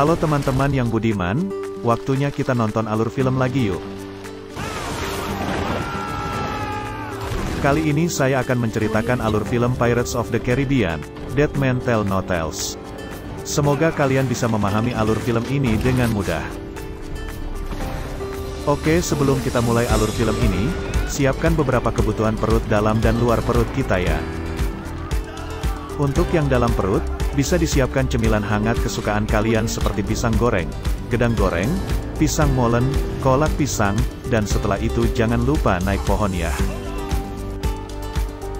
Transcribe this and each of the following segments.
Halo teman-teman yang budiman, waktunya kita nonton alur film lagi yuk. Kali ini saya akan menceritakan alur film Pirates of the Caribbean, Dead Men Tell No Tales. Semoga kalian bisa memahami alur film ini dengan mudah. Oke, sebelum kita mulai alur film ini, siapkan beberapa kebutuhan perut dalam dan luar perut kita ya. Untuk yang dalam perut, bisa disiapkan cemilan hangat kesukaan kalian seperti pisang goreng, gedang goreng, pisang molen, kolak pisang, dan setelah itu jangan lupa naik pohon ya.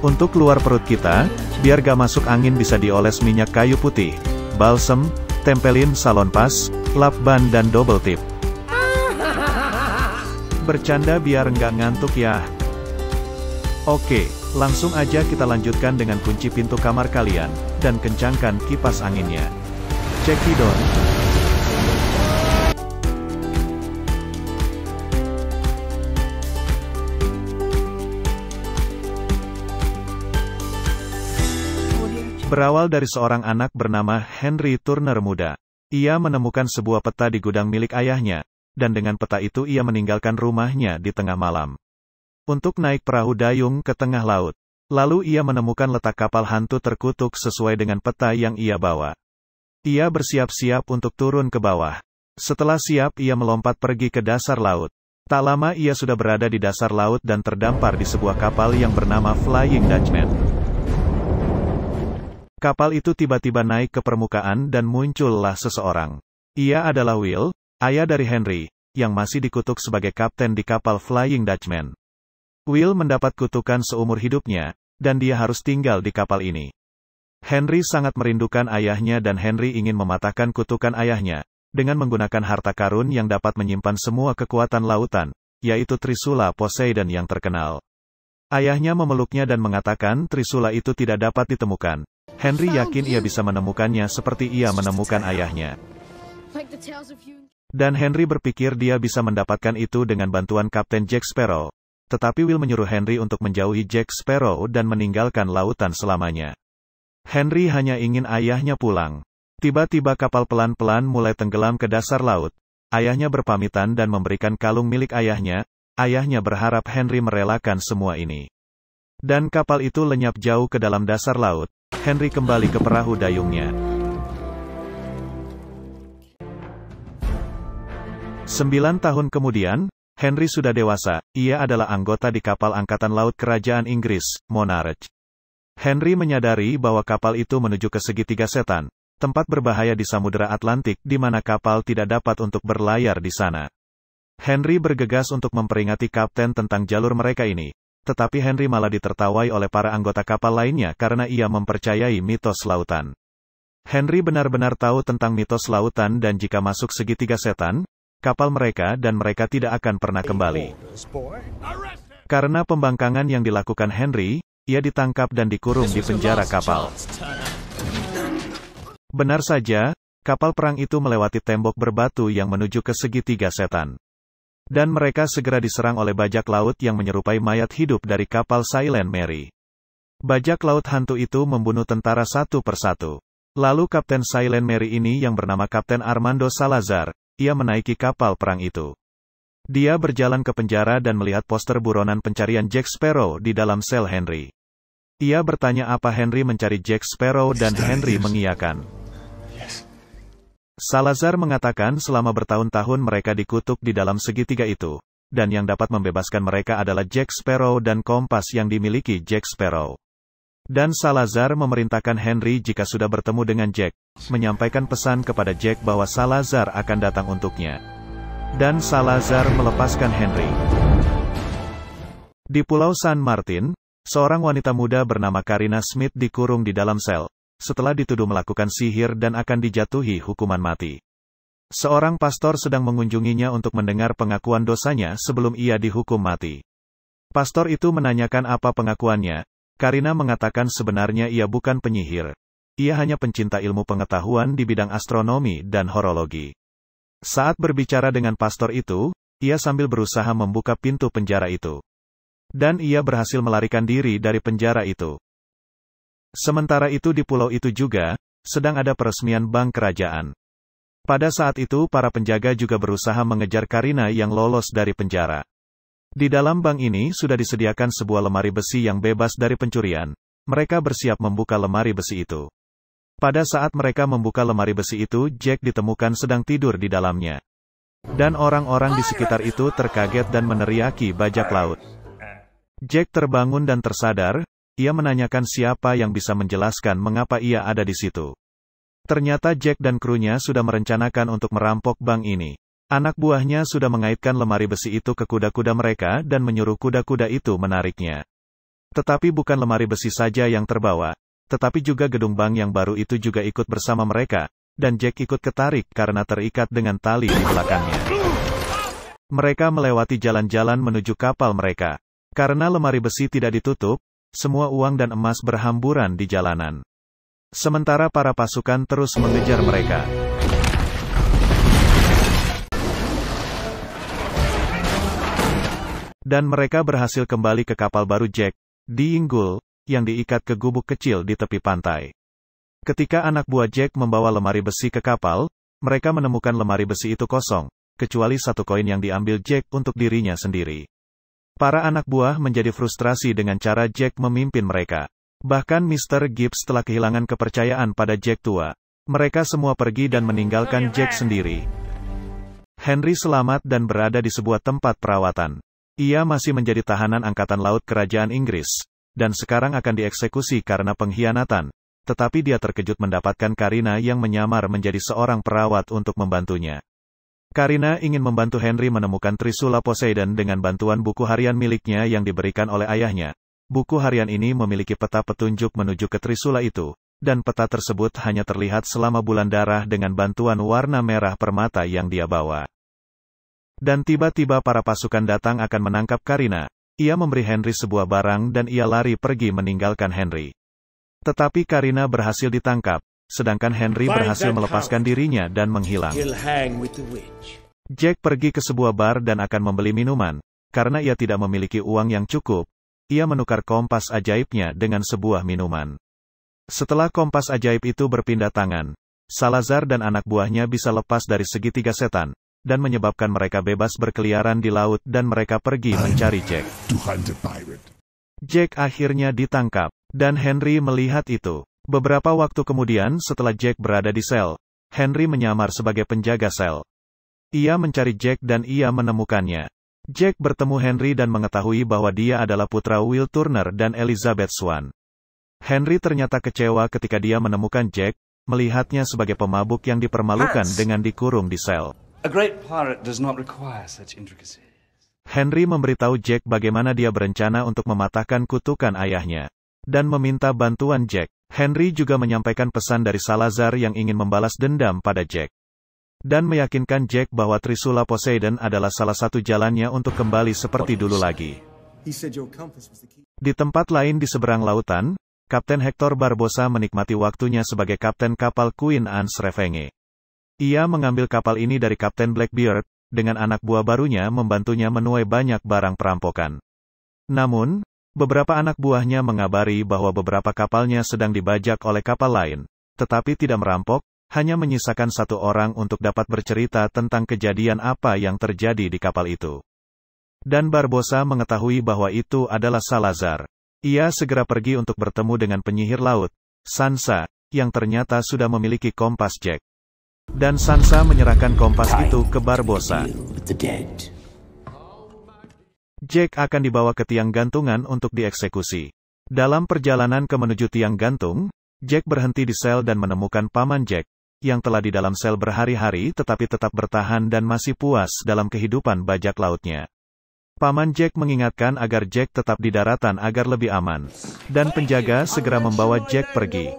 Untuk luar perut kita, biar gak masuk angin bisa dioles minyak kayu putih, balsem, tempelin salon pas, lap ban dan double tip. Bercanda biar nggak ngantuk ya. Oke, langsung aja kita lanjutkan dengan kunci pintu kamar kalian, dan kencangkan kipas anginnya. Cekidot. Berawal dari seorang anak bernama Henry Turner muda. Ia menemukan sebuah peta di gudang milik ayahnya, dan dengan peta itu ia meninggalkan rumahnya di tengah malam untuk naik perahu dayung ke tengah laut. Lalu ia menemukan letak kapal hantu terkutuk sesuai dengan peta yang ia bawa. Ia bersiap-siap untuk turun ke bawah. Setelah siap ia melompat pergi ke dasar laut. Tak lama ia sudah berada di dasar laut dan terdampar di sebuah kapal yang bernama Flying Dutchman. Kapal itu tiba-tiba naik ke permukaan dan muncullah seseorang. Ia adalah Will, ayah dari Henry, yang masih dikutuk sebagai kapten di kapal Flying Dutchman. Will mendapat kutukan seumur hidupnya, dan dia harus tinggal di kapal ini. Henry sangat merindukan ayahnya dan Henry ingin mematahkan kutukan ayahnya, dengan menggunakan harta karun yang dapat menyimpan semua kekuatan lautan, yaitu Trisula Poseidon yang terkenal. Ayahnya memeluknya dan mengatakan Trisula itu tidak dapat ditemukan. Henry yakin ia bisa menemukannya seperti ia menemukan ayahnya. Dan Henry berpikir dia bisa mendapatkan itu dengan bantuan Kapten Jack Sparrow. Tetapi Will menyuruh Henry untuk menjauhi Jack Sparrow dan meninggalkan lautan selamanya. Henry hanya ingin ayahnya pulang. Tiba-tiba kapal pelan-pelan mulai tenggelam ke dasar laut. Ayahnya berpamitan dan memberikan kalung milik ayahnya. Ayahnya berharap Henry merelakan semua ini. Dan kapal itu lenyap jauh ke dalam dasar laut. Henry kembali ke perahu dayungnya. 9 tahun kemudian, Henry sudah dewasa. Ia adalah anggota di kapal angkatan laut kerajaan Inggris, Monarch. Henry menyadari bahwa kapal itu menuju ke segitiga setan, tempat berbahaya di Samudera Atlantik di mana kapal tidak dapat untuk berlayar di sana. Henry bergegas untuk memperingati kapten tentang jalur mereka ini, tetapi Henry malah ditertawai oleh para anggota kapal lainnya karena ia mempercayai mitos lautan. Henry benar-benar tahu tentang mitos lautan dan jika masuk segitiga setan, kapal mereka dan mereka tidak akan pernah kembali. Karena pembangkangan yang dilakukan Henry, ia ditangkap dan dikurung di penjara kapal. Benar saja, kapal perang itu melewati tembok berbatu yang menuju ke segitiga setan. Dan mereka segera diserang oleh bajak laut yang menyerupai mayat hidup dari kapal Silent Mary. Bajak laut hantu itu membunuh tentara satu persatu. Lalu Kapten Silent Mary ini yang bernama Kapten Armando Salazar, ia menaiki kapal perang itu. Dia berjalan ke penjara dan melihat poster buronan pencarian Jack Sparrow di dalam sel Henry. Ia bertanya apa Henry mencari Jack Sparrow dan Henry mengiyakan. Salazar mengatakan selama bertahun-tahun mereka dikutuk di dalam segitiga itu, dan yang dapat membebaskan mereka adalah Jack Sparrow dan kompas yang dimiliki Jack Sparrow. Dan Salazar memerintahkan Henry jika sudah bertemu dengan Jack, menyampaikan pesan kepada Jack bahwa Salazar akan datang untuknya. Dan Salazar melepaskan Henry. Di Pulau San Martin, seorang wanita muda bernama Karina Smith dikurung di dalam sel, setelah dituduh melakukan sihir dan akan dijatuhi hukuman mati. Seorang pastor sedang mengunjunginya untuk mendengar pengakuan dosanya sebelum ia dihukum mati. Pastor itu menanyakan apa pengakuannya. Karina mengatakan sebenarnya ia bukan penyihir. Ia hanya pencinta ilmu pengetahuan di bidang astronomi dan horologi. Saat berbicara dengan pastor itu, ia sambil berusaha membuka pintu penjara itu. Dan ia berhasil melarikan diri dari penjara itu. Sementara itu di pulau itu juga, sedang ada peresmian bank kerajaan. Pada saat itu para penjaga juga berusaha mengejar Karina yang lolos dari penjara. Di dalam bank ini sudah disediakan sebuah lemari besi yang bebas dari pencurian. Mereka bersiap membuka lemari besi itu. Pada saat mereka membuka lemari besi itu, Jack ditemukan sedang tidur di dalamnya. Dan orang-orang di sekitar itu terkaget dan meneriaki bajak laut. Jack terbangun dan tersadar, ia menanyakan siapa yang bisa menjelaskan mengapa ia ada di situ. Ternyata Jack dan krunya sudah merencanakan untuk merampok bank ini. Anak buahnya sudah mengaitkan lemari besi itu ke kuda-kuda mereka dan menyuruh kuda-kuda itu menariknya. Tetapi bukan lemari besi saja yang terbawa, tetapi juga gedung bank yang baru itu juga ikut bersama mereka, dan Jack ikut ketarik karena terikat dengan tali di belakangnya. Mereka melewati jalan-jalan menuju kapal mereka. Karena lemari besi tidak ditutup, semua uang dan emas berhamburan di jalanan. Sementara para pasukan terus mengejar mereka. Dan mereka berhasil kembali ke kapal baru Jack, di Inggul, yang diikat ke gubuk kecil di tepi pantai. Ketika anak buah Jack membawa lemari besi ke kapal, mereka menemukan lemari besi itu kosong, kecuali satu koin yang diambil Jack untuk dirinya sendiri. Para anak buah menjadi frustrasi dengan cara Jack memimpin mereka. Bahkan Mr. Gibbs telah kehilangan kepercayaan pada Jack tua. Mereka semua pergi dan meninggalkan Jack sendiri. Henry selamat dan berada di sebuah tempat perawatan. Ia masih menjadi tahanan Angkatan Laut Kerajaan Inggris, dan sekarang akan dieksekusi karena pengkhianatan. Tetapi dia terkejut mendapatkan Karina yang menyamar menjadi seorang perawat untuk membantunya. Karina ingin membantu Henry menemukan Trisula Poseidon dengan bantuan buku harian miliknya yang diberikan oleh ayahnya. Buku harian ini memiliki peta petunjuk menuju ke Trisula itu, dan peta tersebut hanya terlihat selama bulan darah dengan bantuan warna merah permata yang dia bawa. Dan tiba-tiba para pasukan datang akan menangkap Karina. Ia memberi Henry sebuah barang dan ia lari pergi meninggalkan Henry. Tetapi Karina berhasil ditangkap, sedangkan Henry berhasil melepaskan dirinya dan menghilang. Jack pergi ke sebuah bar dan akan membeli minuman. Karena ia tidak memiliki uang yang cukup, ia menukar kompas ajaibnya dengan sebuah minuman. Setelah kompas ajaib itu berpindah tangan, Salazar dan anak buahnya bisa lepas dari segitiga setan, dan menyebabkan mereka bebas berkeliaran di laut dan mereka pergi mencari Jack. Jack akhirnya ditangkap, dan Henry melihat itu. Beberapa waktu kemudian setelah Jack berada di sel, Henry menyamar sebagai penjaga sel. Ia mencari Jack dan ia menemukannya. Jack bertemu Henry dan mengetahui bahwa dia adalah putra Will Turner dan Elizabeth Swan. Henry ternyata kecewa ketika dia menemukan Jack, melihatnya sebagai pemabuk yang dipermalukan dengan dikurung di sel. Henry memberitahu Jack bagaimana dia berencana untuk mematahkan kutukan ayahnya, dan meminta bantuan Jack. Henry juga menyampaikan pesan dari Salazar yang ingin membalas dendam pada Jack. Dan meyakinkan Jack bahwa Trisula Poseidon adalah salah satu jalannya untuk kembali seperti dulu lagi. Di tempat lain di seberang lautan, Kapten Hector Barbosa menikmati waktunya sebagai kapten kapal Queen Anne's Revenge. Ia mengambil kapal ini dari Kapten Blackbeard, dengan anak buah barunya membantunya menuai banyak barang perampokan. Namun, beberapa anak buahnya mengabari bahwa beberapa kapalnya sedang dibajak oleh kapal lain, tetapi tidak merampok, hanya menyisakan satu orang untuk dapat bercerita tentang kejadian apa yang terjadi di kapal itu. Dan Barbosa mengetahui bahwa itu adalah Salazar. Ia segera pergi untuk bertemu dengan penyihir laut, Sansa, yang ternyata sudah memiliki kompas Jack. Dan Sansa menyerahkan kompas itu ke Barbosa. Jack akan dibawa ke tiang gantungan untuk dieksekusi. Dalam perjalanan ke menuju tiang gantung, Jack berhenti di sel dan menemukan paman Jack, yang telah di dalam sel berhari-hari tetapi tetap bertahan dan masih puas dalam kehidupan bajak lautnya. Paman Jack mengingatkan agar Jack tetap di daratan agar lebih aman, dan penjaga segera membawa Jack pergi.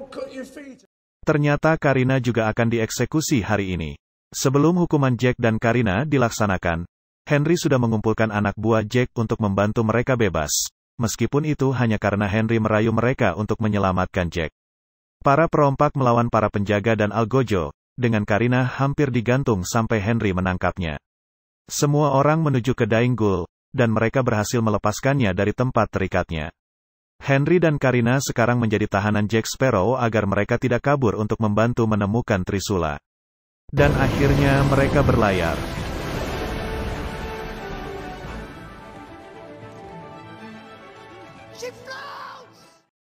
Ternyata Karina juga akan dieksekusi hari ini. Sebelum hukuman Jack dan Karina dilaksanakan, Henry sudah mengumpulkan anak buah Jack untuk membantu mereka bebas, meskipun itu hanya karena Henry merayu mereka untuk menyelamatkan Jack. Para perompak melawan para penjaga dan Algojo, dengan Karina hampir digantung sampai Henry menangkapnya. Semua orang menuju ke Dainggul, dan mereka berhasil melepaskannya dari tempat terikatnya. Henry dan Karina sekarang menjadi tahanan Jack Sparrow agar mereka tidak kabur untuk membantu menemukan Trisula. Dan akhirnya mereka berlayar.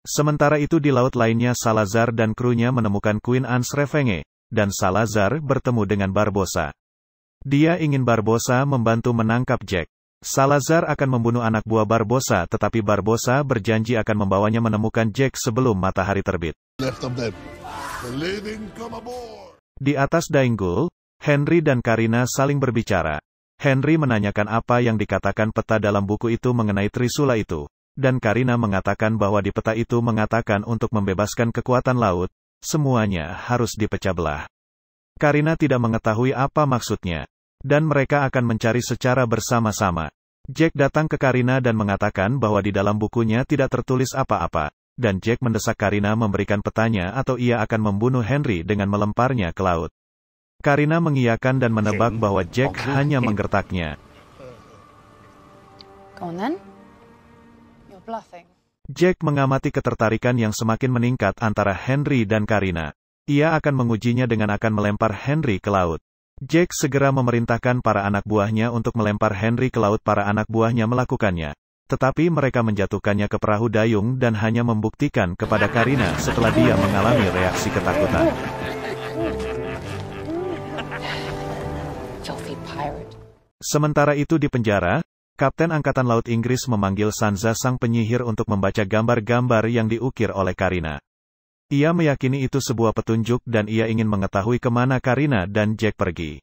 Sementara itu di laut lainnya Salazar dan krunya menemukan Queen Anne's Revenge, dan Salazar bertemu dengan Barbossa. Dia ingin Barbossa membantu menangkap Jack. Salazar akan membunuh anak buah Barbossa, tetapi Barbossa berjanji akan membawanya menemukan Jack sebelum matahari terbit. Di atas Dying Ghoul, Henry dan Karina saling berbicara. Henry menanyakan apa yang dikatakan peta dalam buku itu mengenai Trisula itu. Dan Karina mengatakan bahwa di peta itu mengatakan untuk membebaskan kekuatan laut, semuanya harus dipecah belah. Karina tidak mengetahui apa maksudnya. Dan mereka akan mencari secara bersama-sama. Jack datang ke Karina dan mengatakan bahwa di dalam bukunya tidak tertulis apa-apa. Dan Jack mendesak Karina memberikan petanya atau ia akan membunuh Henry dengan melemparnya ke laut. Karina mengiyakan dan menebak bahwa Jack hanya menggertaknya. Jack mengamati ketertarikan yang semakin meningkat antara Henry dan Karina. Ia akan mengujinya dengan akan melempar Henry ke laut. Jack segera memerintahkan para anak buahnya untuk melempar Henry ke laut. Para anak buahnya melakukannya. Tetapi mereka menjatuhkannya ke perahu dayung dan hanya membuktikan kepada Karina setelah dia mengalami reaksi ketakutan. Sementara itu di penjara, Kapten Angkatan Laut Inggris memanggil Sansa sang penyihir untuk membaca gambar-gambar yang diukir oleh Karina. Ia meyakini itu sebuah petunjuk dan ia ingin mengetahui kemana Karina dan Jack pergi.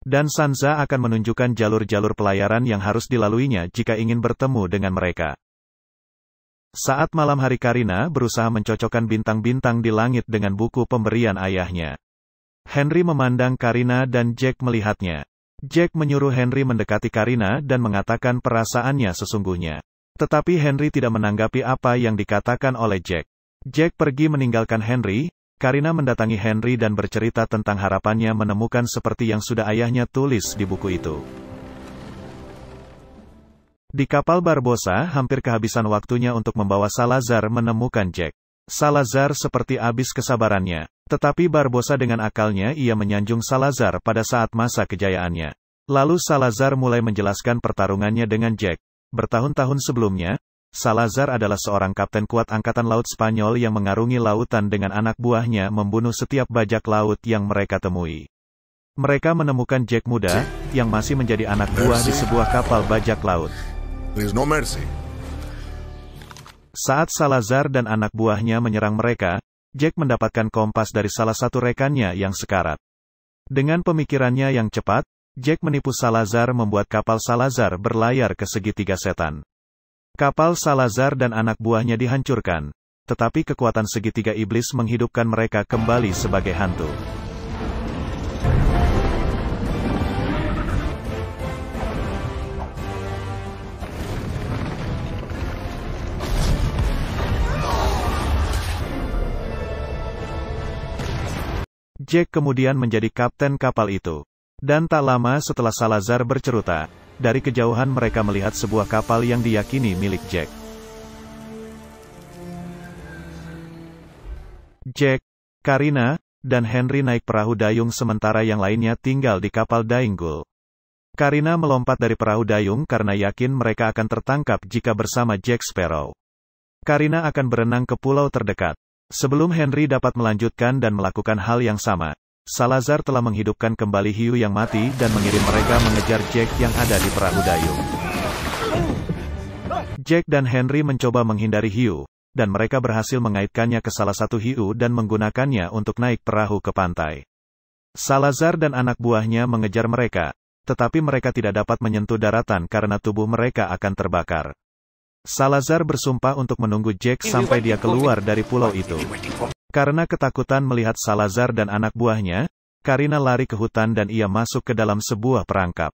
Dan Sansa akan menunjukkan jalur-jalur pelayaran yang harus dilaluinya jika ingin bertemu dengan mereka. Saat malam hari Karina berusaha mencocokkan bintang-bintang di langit dengan buku pemberian ayahnya. Henry memandang Karina dan Jack melihatnya. Jack menyuruh Henry mendekati Karina dan mengatakan perasaannya sesungguhnya. Tetapi Henry tidak menanggapi apa yang dikatakan oleh Jack. Jack pergi meninggalkan Henry. Karina mendatangi Henry dan bercerita tentang harapannya menemukan seperti yang sudah ayahnya tulis di buku itu. Di kapal Barbossa hampir kehabisan waktunya untuk membawa Salazar menemukan Jack. Salazar seperti habis kesabarannya. Tetapi Barbossa dengan akalnya ia menyanjung Salazar pada saat masa kejayaannya. Lalu Salazar mulai menjelaskan pertarungannya dengan Jack. Bertahun-tahun sebelumnya, Salazar adalah seorang kapten kuat angkatan laut Spanyol yang mengarungi lautan dengan anak buahnya membunuh setiap bajak laut yang mereka temui. Mereka menemukan Jack muda, yang masih menjadi anak buah di sebuah kapal bajak laut. Saat Salazar dan anak buahnya menyerang mereka, Jack mendapatkan kompas dari salah satu rekannya yang sekarat. Dengan pemikirannya yang cepat, Jack menipu Salazar membuat kapal Salazar berlayar ke segitiga setan. Kapal Salazar dan anak buahnya dihancurkan, tetapi kekuatan segitiga iblis menghidupkan mereka kembali sebagai hantu. Jack kemudian menjadi kapten kapal itu. Dan tak lama setelah Salazar bercerita, dari kejauhan mereka melihat sebuah kapal yang diyakini milik Jack. Jack, Karina, dan Henry naik perahu dayung sementara yang lainnya tinggal di kapal Dying Ghoul. Karina melompat dari perahu dayung karena yakin mereka akan tertangkap jika bersama Jack Sparrow. Karina akan berenang ke pulau terdekat. Sebelum Henry dapat melanjutkan dan melakukan hal yang sama, Salazar telah menghidupkan kembali hiu yang mati dan mengirim mereka mengejar Jack yang ada di perahu dayung. Jack dan Henry mencoba menghindari hiu, dan mereka berhasil mengaitkannya ke salah satu hiu dan menggunakannya untuk naik perahu ke pantai. Salazar dan anak buahnya mengejar mereka, tetapi mereka tidak dapat menyentuh daratan karena tubuh mereka akan terbakar. Salazar bersumpah untuk menunggu Jack sampai dia keluar dari pulau itu. Karena ketakutan melihat Salazar dan anak buahnya, Karina lari ke hutan dan ia masuk ke dalam sebuah perangkap.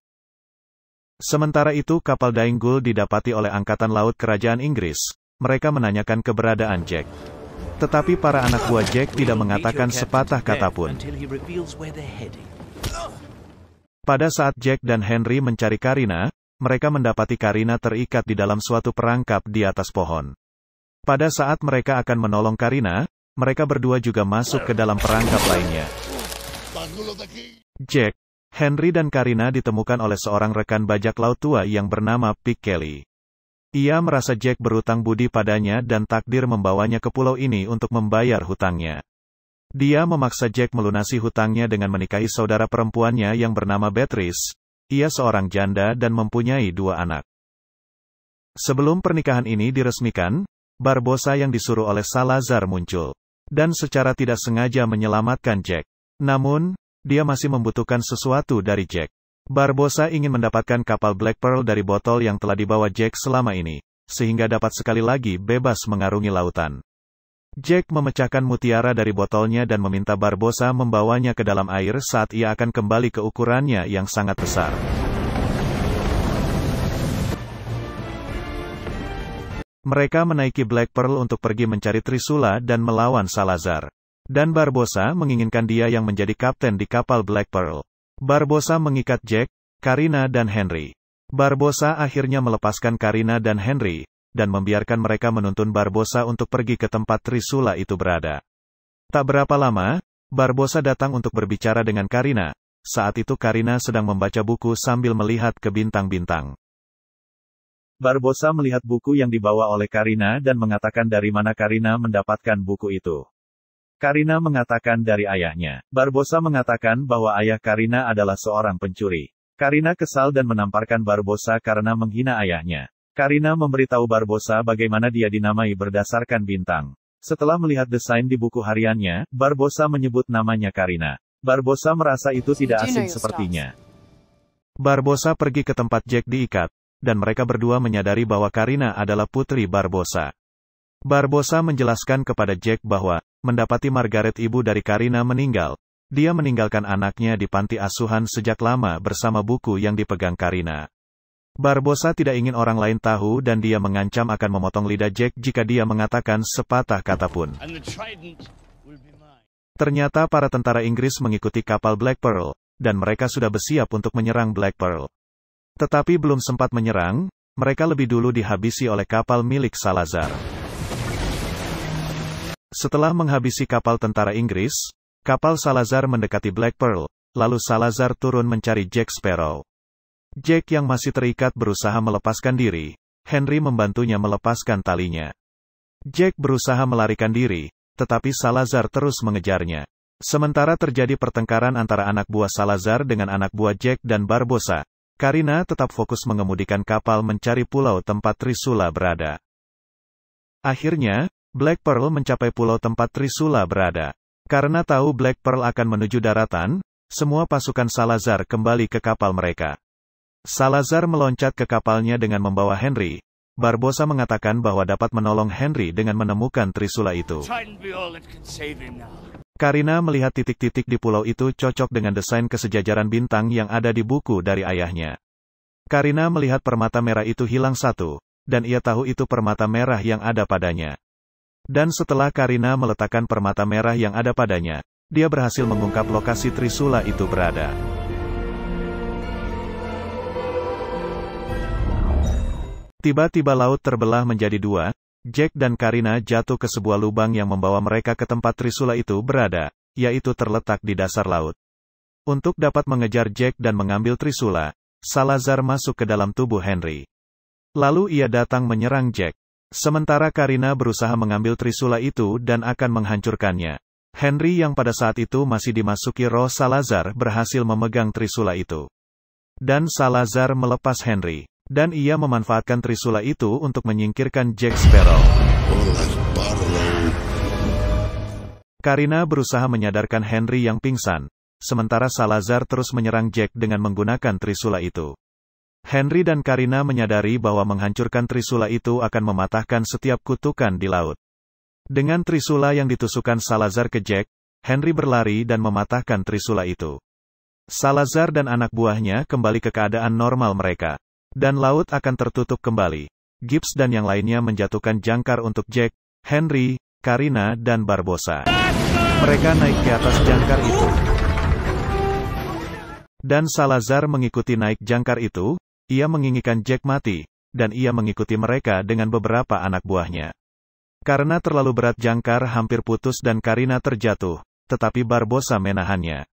Sementara itu kapal Dying Ghoul didapati oleh Angkatan Laut Kerajaan Inggris. Mereka menanyakan keberadaan Jack. Tetapi para anak buah Jack tidak mengatakan sepatah kata pun. Pada saat Jack dan Henry mencari Karina, mereka mendapati Karina terikat di dalam suatu perangkap di atas pohon. Pada saat mereka akan menolong Karina, mereka berdua juga masuk ke dalam perangkap lainnya. Jack, Henry dan Karina ditemukan oleh seorang rekan bajak laut tua yang bernama Pig Kelly. Ia merasa Jack berutang budi padanya dan takdir membawanya ke pulau ini untuk membayar hutangnya. Dia memaksa Jack melunasi hutangnya dengan menikahi saudara perempuannya yang bernama Beatrice. Ia seorang janda dan mempunyai 2 anak. Sebelum pernikahan ini diresmikan, Barbossa yang disuruh oleh Salazar muncul, dan secara tidak sengaja menyelamatkan Jack. Namun, dia masih membutuhkan sesuatu dari Jack. Barbossa ingin mendapatkan kapal Black Pearl dari botol yang telah dibawa Jack selama ini, sehingga dapat sekali lagi bebas mengarungi lautan. Jack memecahkan mutiara dari botolnya dan meminta Barbossa membawanya ke dalam air saat ia akan kembali ke ukurannya yang sangat besar. Mereka menaiki Black Pearl untuk pergi mencari Trisula dan melawan Salazar. Dan Barbossa menginginkan dia yang menjadi kapten di kapal Black Pearl. Barbossa mengikat Jack, Karina dan Henry. Barbossa akhirnya melepaskan Karina dan Henry, dan membiarkan mereka menuntun Barbossa untuk pergi ke tempat Trisula itu berada. Tak berapa lama, Barbossa datang untuk berbicara dengan Karina. Saat itu Karina sedang membaca buku sambil melihat ke bintang-bintang. Barbossa melihat buku yang dibawa oleh Karina dan mengatakan dari mana Karina mendapatkan buku itu. Karina mengatakan dari ayahnya. Barbossa mengatakan bahwa ayah Karina adalah seorang pencuri. Karina kesal dan menamparkan Barbossa karena menghina ayahnya. Karina memberitahu Barbossa bagaimana dia dinamai berdasarkan bintang. Setelah melihat desain di buku hariannya, Barbossa menyebut namanya Karina. Barbossa merasa itu tidak asing sepertinya. Barbossa pergi ke tempat Jack diikat, dan mereka berdua menyadari bahwa Karina adalah putri Barbossa. Barbossa menjelaskan kepada Jack bahwa, mendapati Margaret ibu dari Karina meninggal, dia meninggalkan anaknya di panti asuhan sejak lama bersama buku yang dipegang Karina. Barbossa tidak ingin orang lain tahu dan dia mengancam akan memotong lidah Jack jika dia mengatakan sepatah kata pun. Ternyata para tentara Inggris mengikuti kapal Black Pearl, dan mereka sudah bersiap untuk menyerang Black Pearl. Tetapi belum sempat menyerang, mereka lebih dulu dihabisi oleh kapal milik Salazar. Setelah menghabisi kapal tentara Inggris, kapal Salazar mendekati Black Pearl, lalu Salazar turun mencari Jack Sparrow. Jack yang masih terikat berusaha melepaskan diri, Henry membantunya melepaskan talinya. Jack berusaha melarikan diri, tetapi Salazar terus mengejarnya. Sementara terjadi pertengkaran antara anak buah Salazar dengan anak buah Jack dan Barbossa, Karina tetap fokus mengemudikan kapal mencari pulau tempat Trisula berada. Akhirnya, Black Pearl mencapai pulau tempat Trisula berada. Karena tahu Black Pearl akan menuju daratan, semua pasukan Salazar kembali ke kapal mereka. Salazar meloncat ke kapalnya dengan membawa Henry. Barbossa mengatakan bahwa dapat menolong Henry dengan menemukan Trisula itu. Karina melihat titik-titik di pulau itu cocok dengan desain kesejajaran bintang yang ada di buku dari ayahnya. Karina melihat permata merah itu hilang satu, dan ia tahu itu permata merah yang ada padanya. Dan setelah Karina meletakkan permata merah yang ada padanya, dia berhasil mengungkap lokasi Trisula itu berada. Tiba-tiba laut terbelah menjadi 2, Jack dan Karina jatuh ke sebuah lubang yang membawa mereka ke tempat Trisula itu berada, yaitu terletak di dasar laut. Untuk dapat mengejar Jack dan mengambil Trisula, Salazar masuk ke dalam tubuh Henry. Lalu ia datang menyerang Jack. Sementara Karina berusaha mengambil Trisula itu dan akan menghancurkannya. Henry yang pada saat itu masih dimasuki roh Salazar berhasil memegang Trisula itu. Dan Salazar melepas Henry. Dan ia memanfaatkan Trisula itu untuk menyingkirkan Jack Sparrow. Karina berusaha menyadarkan Henry yang pingsan, sementara Salazar terus menyerang Jack dengan menggunakan Trisula itu. Henry dan Karina menyadari bahwa menghancurkan Trisula itu akan mematahkan setiap kutukan di laut. Dengan Trisula yang ditusukkan Salazar ke Jack, Henry berlari dan mematahkan Trisula itu. Salazar dan anak buahnya kembali ke keadaan normal mereka. Dan laut akan tertutup kembali. Gibbs dan yang lainnya menjatuhkan jangkar untuk Jack, Henry, Karina dan Barbossa. Mereka naik ke atas jangkar itu. Dan Salazar mengikuti naik jangkar itu, ia menginginkan Jack mati, dan ia mengikuti mereka dengan beberapa anak buahnya. Karena terlalu berat jangkar hampir putus dan Karina terjatuh, tetapi Barbossa menahannya.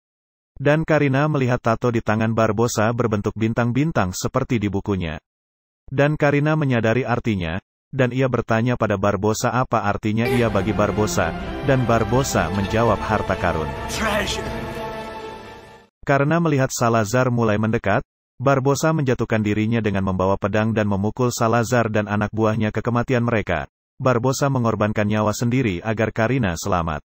Dan Karina melihat tato di tangan Barbossa berbentuk bintang-bintang seperti di bukunya. Dan Karina menyadari artinya, dan ia bertanya pada Barbossa apa artinya ia bagi Barbossa, dan Barbossa menjawab harta karun. Karena melihat Salazar mulai mendekat, Barbossa menjatuhkan dirinya dengan membawa pedang dan memukul Salazar dan anak buahnya ke kematian mereka. Barbossa mengorbankan nyawa sendiri agar Karina selamat.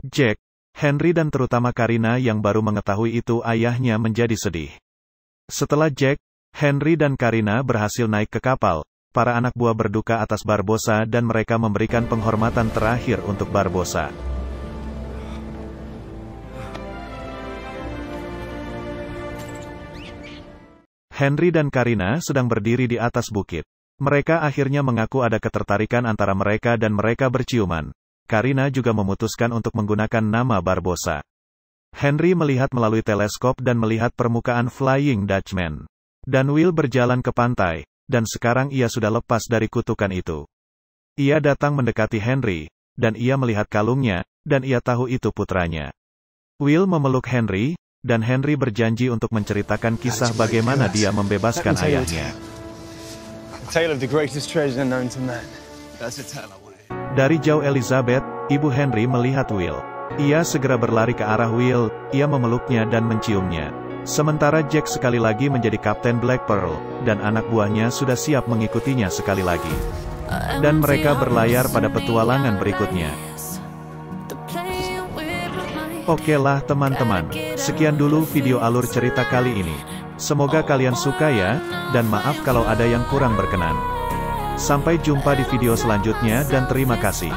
Jack, Henry dan terutama Karina yang baru mengetahui itu ayahnya menjadi sedih. Setelah Jack, Henry dan Karina berhasil naik ke kapal, para anak buah berduka atas Barbossa dan mereka memberikan penghormatan terakhir untuk Barbossa. Henry dan Karina sedang berdiri di atas bukit. Mereka akhirnya mengaku ada ketertarikan antara mereka dan mereka berciuman. Karina juga memutuskan untuk menggunakan nama Barbossa. Henry melihat melalui teleskop dan melihat permukaan Flying Dutchman. Dan Will berjalan ke pantai, dan sekarang ia sudah lepas dari kutukan itu. Ia datang mendekati Henry, dan ia melihat kalungnya, dan ia tahu itu putranya. Will memeluk Henry, dan Henry berjanji untuk menceritakan kisah bagaimana dia membebaskan ayahnya. Dari jauh Elizabeth, ibu Henry melihat Will. Ia segera berlari ke arah Will, ia memeluknya dan menciumnya. Sementara Jack sekali lagi menjadi Kapten Black Pearl, dan anak buahnya sudah siap mengikutinya sekali lagi. Dan mereka berlayar pada petualangan berikutnya. Oke lah teman-teman, sekian dulu video alur cerita kali ini. Semoga kalian suka ya, dan maaf kalau ada yang kurang berkenan. Sampai jumpa di video selanjutnya dan terima kasih.